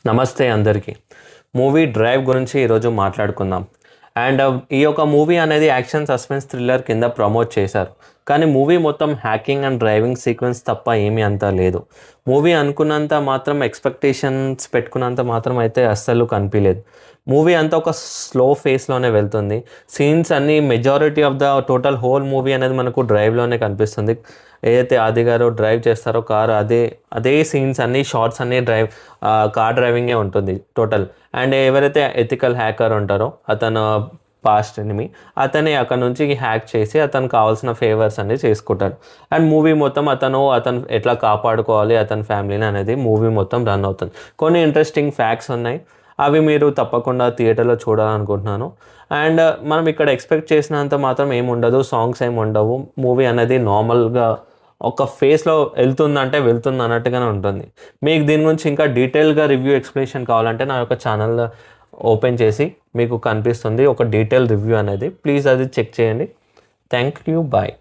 నమస్తే అందరికీ. Movie 'drive' గురించి ఈరోజు మాట్లాడుకుందాం. అండ్ ఈ యొక్క మూవీ అనేది యాక్షన్, సస్పెన్స్, థ్రిల్లర్ కింద ప్రమోట్ చేశారు. కానీ మూవీ మొత్తం హ్యాకింగ్ అండ్ డ్రైవింగ్ సీక్వెన్స్ తప్ప ఏమీ అంత లేదు. మూవీ అనుకున్నంత మాత్రం ఎక్స్‌పెక్టేషన్స్ పెట్టుకున్నంత మాత్రం అయితే అస్సలు కనిపియలేదు. మూవీ అంతా ఒక స్లో ఫేస్‌లోనే వెళ్తుంది. సీన్స్ అన్నీ majority of the total whole movie అనేది మనకు డ్రైవ్‌లోనే కనిపిస్తుంది. ఏదైతే ఆది గారు డ్రైవ్ చేస్తారో కారు అదే సీన్స్ అన్నీ షార్ట్స్ అన్నీ కార్ డ్రైవింగే ఉంటుంది టోటల్. అండ్ ఎవరైతే ఎథికల్ హ్యాకర్ ఉంటారో అతను పాస్ట్ ఎనిమీ అతనే అక్కడ నుంచి హ్యాక్ చేసి అతనికి కావాల్సిన ఫేవర్స్ అన్నీ చేసుకుంటాడు. అండ్ మూవీ మొత్తం అతను ఎట్లా కాపాడుకోవాలి అతని ఫ్యామిలీని అనేది మూవీ మొత్తం రన్ అవుతుంది. కొన్ని ఇంట్రెస్టింగ్ ఫ్యాక్ట్స్ ఉన్నాయి, అవి మీరు తప్పకుండా థియేటర్లో చూడాలనుకుంటున్నాను. అండ్ మనం ఇక్కడ ఎక్స్పెక్ట్ చేసినంత మాత్రం ఏమి ఉండదు, సాంగ్స్ ఏమి ఉండవు. మూవీ అనేది నార్మల్గా ఒక ఫేస్లో వెళ్తుంది అన్నట్టుగానే ఉంటుంది. మీకు దీని గురించి ఇంకా డీటెయిల్గా రివ్యూ ఎక్స్ప్లెనేషన్ కావాలంటే నా యొక్క ఛానల్ ఓపెన్ చేసి మీకు కనిపిస్తుంది ఒక డీటెయిల్ రివ్యూ అనేది. ప్లీజ్ అది చెక్ చేయండి. Thank you, bye.